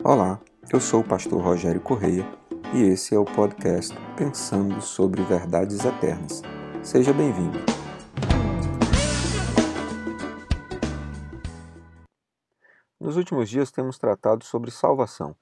Olá, eu sou o pastor Rogério Correia e esse é o podcast Pensando sobre Verdades Eternas. Seja bem-vindo. Nos últimos dias temos tratado sobre salvação,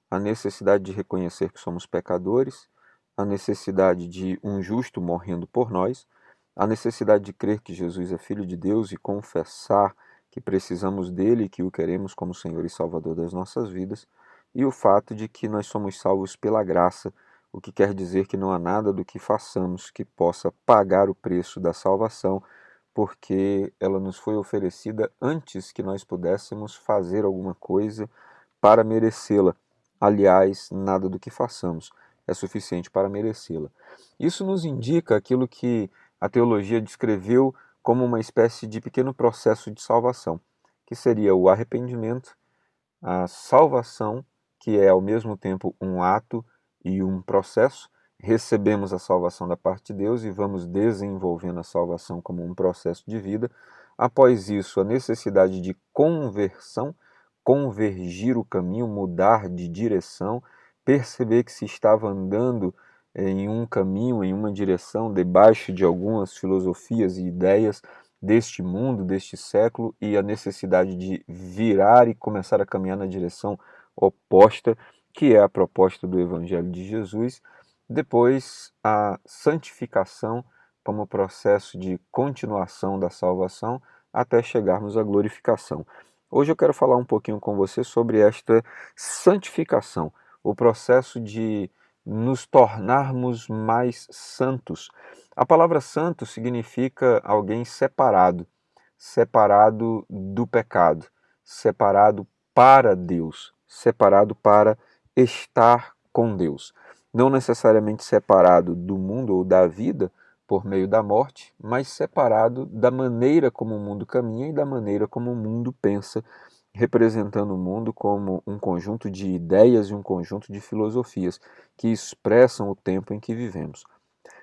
a necessidade de reconhecer que somos pecadores, a necessidade de um justo morrendo por nós, a necessidade de crer que Jesus é Filho de Deus e confessar que precisamos dele e que o queremos como Senhor e Salvador das nossas vidas, e o fato de que nós somos salvos pela graça, o que quer dizer que não há nada do que façamos que possa pagar o preço da salvação, porque ela nos foi oferecida antes que nós pudéssemos fazer alguma coisa para merecê-la. Aliás, nada do que façamos é suficiente para merecê-la. Isso nos indica aquilo que a teologia descreveu como uma espécie de pequeno processo de salvação, que seria o arrependimento, a salvação, que é ao mesmo tempo um ato e um processo. Recebemos a salvação da parte de Deus e vamos desenvolvendo a salvação como um processo de vida. Após isso, a necessidade de conversão, convergir o caminho, mudar de direção, perceber que se estava andando em um caminho, em uma direção, debaixo de algumas filosofias e ideias deste mundo, deste século, e a necessidade de virar e começar a caminhar na direção oposta, que é a proposta do Evangelho de Jesus. Depois, a santificação como processo de continuação da salvação até chegarmos à glorificação. Hoje eu quero falar um pouquinho com você sobre esta santificação, o processo de nos tornarmos mais santos. A palavra santo significa alguém separado, separado do pecado, separado para Deus, separado para estar com Deus. Não necessariamente separado do mundo ou da vida por meio da morte, mas separado da maneira como o mundo caminha e da maneira como o mundo pensa, representando o mundo como um conjunto de ideias e um conjunto de filosofias que expressam o tempo em que vivemos.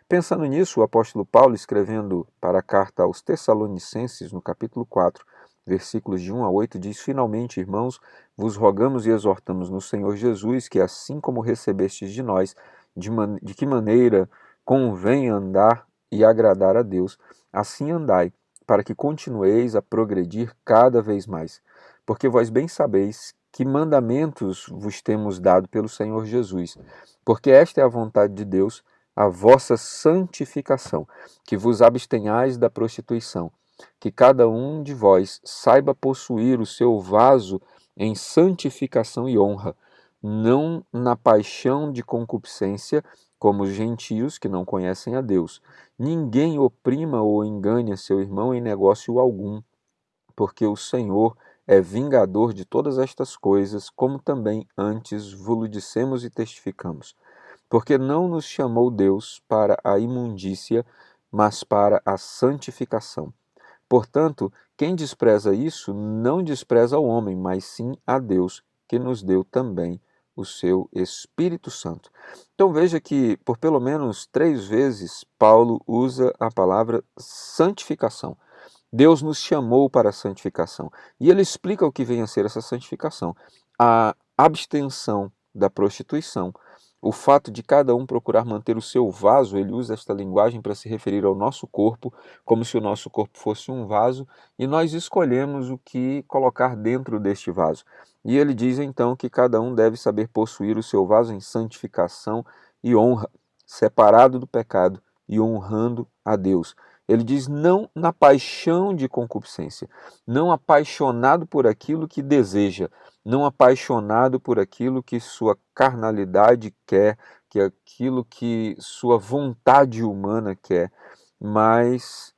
Pensando nisso, o apóstolo Paulo, escrevendo para a carta aos Tessalonicenses, no capítulo 4, versículos de 1 a 8, diz: Finalmente, irmãos, vos rogamos e exortamos no Senhor Jesus que, assim como recebestes de nós, de que maneira convém andar e agradar a Deus, assim andai, para que continueis a progredir cada vez mais. Porque vós bem sabeis que mandamentos vos temos dado pelo Senhor Jesus, porque esta é a vontade de Deus, a vossa santificação, que vos abstenhais da prostituição, que cada um de vós saiba possuir o seu vaso em santificação e honra, não na paixão de concupiscência, como os gentios que não conhecem a Deus. Ninguém oprima ou engane seu irmão em negócio algum, porque o Senhor é vingador de todas estas coisas, como também antes vos dissemos e testificamos. Porque não nos chamou Deus para a imundícia, mas para a santificação. Portanto, quem despreza isso não despreza o homem, mas sim a Deus, que nos deu também o seu Espírito Santo. Então veja que, por pelo menos 3 vezes, Paulo usa a palavra santificação. Deus nos chamou para a santificação. E ele explica o que vem a ser essa santificação. A abstenção da prostituição, o fato de cada um procurar manter o seu vaso, ele usa esta linguagem para se referir ao nosso corpo, como se o nosso corpo fosse um vaso, e nós escolhemos o que colocar dentro deste vaso. E ele diz então que cada um deve saber possuir o seu vaso em santificação e honra, separado do pecado e honrando a Deus. Ele diz não na paixão de concupiscência, não apaixonado por aquilo que deseja, não apaixonado por aquilo que sua carnalidade quer, que aquilo que sua vontade humana quer, mas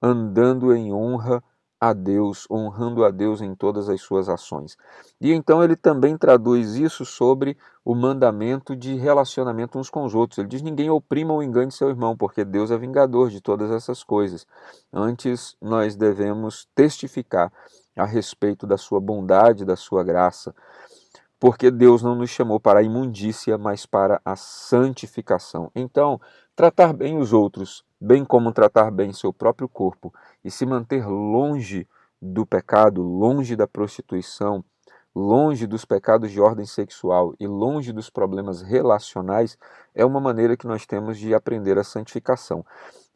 andando em honra a Deus, honrando a Deus em todas as suas ações. E então ele também traduz isso sobre o mandamento de relacionamento uns com os outros. Ele diz: ninguém oprima ou engane seu irmão, porque Deus é vingador de todas essas coisas. Antes, nós devemos testificar a respeito da sua bondade, da sua graça, porque Deus não nos chamou para a imundícia, mas para a santificação. Então, tratar bem os outros, bem como tratar bem seu próprio corpo, e se manter longe do pecado, longe da prostituição, longe dos pecados de ordem sexual e longe dos problemas relacionais, é uma maneira que nós temos de aprender a santificação.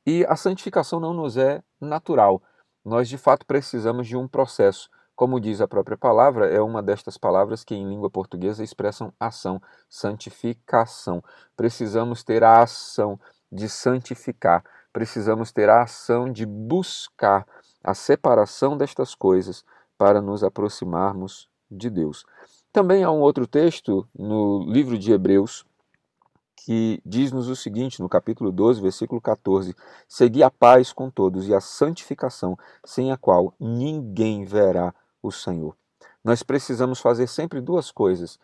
E a santificação não nos é natural. Nós, de fato, precisamos de um processo. Como diz a própria palavra, é uma destas palavras que em língua portuguesa expressam ação, santificação. Precisamos ter a ação de santificar. Precisamos ter a ação de buscar a separação destas coisas para nos aproximarmos de Deus. Também há um outro texto no livro de Hebreus que diz-nos o seguinte, no capítulo 12, versículo 14: segui a paz com todos e a santificação, sem a qual ninguém verá o Senhor. Nós precisamos fazer sempre duas coisas: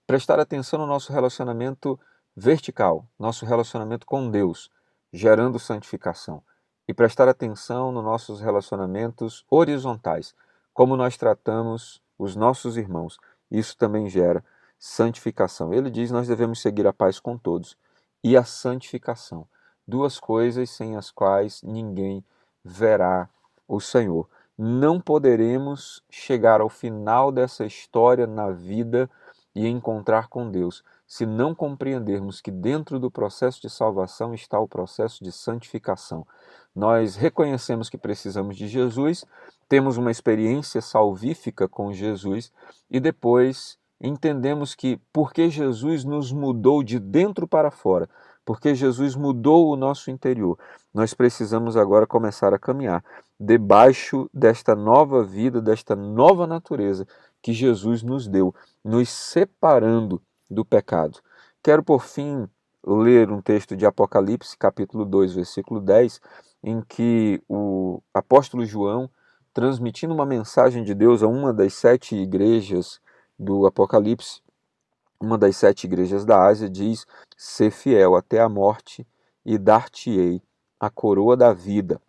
prestar atenção no nosso relacionamento vertical, nosso relacionamento com Deus, gerando santificação, e prestar atenção nos nossos relacionamentos horizontais, como nós tratamos os nossos irmãos. Isso também gera santificação. Ele diz: nós devemos seguir a paz com todos e a santificação, duas coisas sem as quais ninguém verá o Senhor. Não poderemos chegar ao final dessa história na vida e encontrar com Deus se não compreendermos que dentro do processo de salvação está o processo de santificação. Nós reconhecemos que precisamos de Jesus, temos uma experiência salvífica com Jesus e depois entendemos que porque Jesus nos mudou de dentro para fora, porque Jesus mudou o nosso interior, nós precisamos agora começar a caminhar debaixo desta nova vida, desta nova natureza que Jesus nos deu, nos separando do pecado. Quero, por fim, ler um texto de Apocalipse, capítulo 2, versículo 10, em que o apóstolo João, transmitindo uma mensagem de Deus a uma das 7 igrejas do Apocalipse, uma das 7 igrejas da Ásia, diz: ser fiel até a morte e dar-te-ei a coroa da vida.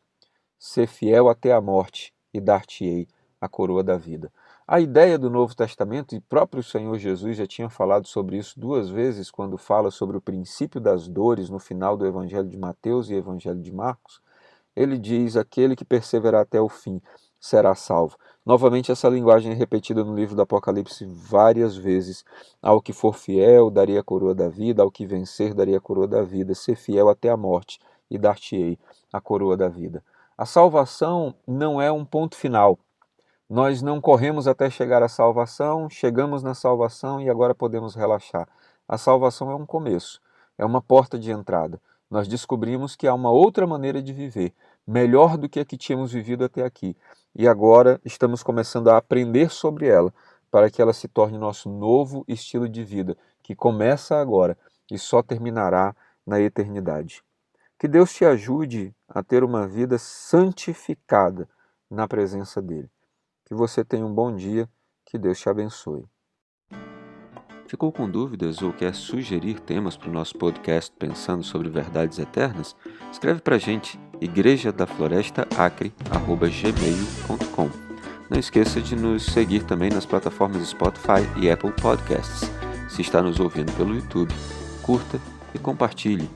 Ser fiel até a morte e dar-te-ei a coroa da vida. A ideia do Novo Testamento, e próprio Senhor Jesus já tinha falado sobre isso 2 vezes, quando fala sobre o princípio das dores no final do Evangelho de Mateus e Evangelho de Marcos. Ele diz: aquele que perseverar até o fim será salvo. Novamente, essa linguagem é repetida no livro do Apocalipse várias vezes. Ao que for fiel, daria a coroa da vida, ao que vencer, daria a coroa da vida. Ser fiel até a morte e dar-te-ei a coroa da vida. A salvação não é um ponto final. Nós não corremos até chegar à salvação, chegamos na salvação e agora podemos relaxar. A salvação é um começo, é uma porta de entrada. Nós descobrimos que há uma outra maneira de viver, melhor do que a que tínhamos vivido até aqui. E agora estamos começando a aprender sobre ela, para que ela se torne nosso novo estilo de vida, que começa agora e só terminará na eternidade. Que Deus te ajude a ter uma vida santificada na presença dEle. Que você tenha um bom dia, que Deus te abençoe. Ficou com dúvidas ou quer sugerir temas para o nosso podcast Pensando sobre Verdades Eternas? Escreve para a gente, igrejadaflorestaacre@gmail.com. Não esqueça de nos seguir também nas plataformas Spotify e Apple Podcasts. Se está nos ouvindo pelo YouTube, curta e compartilhe.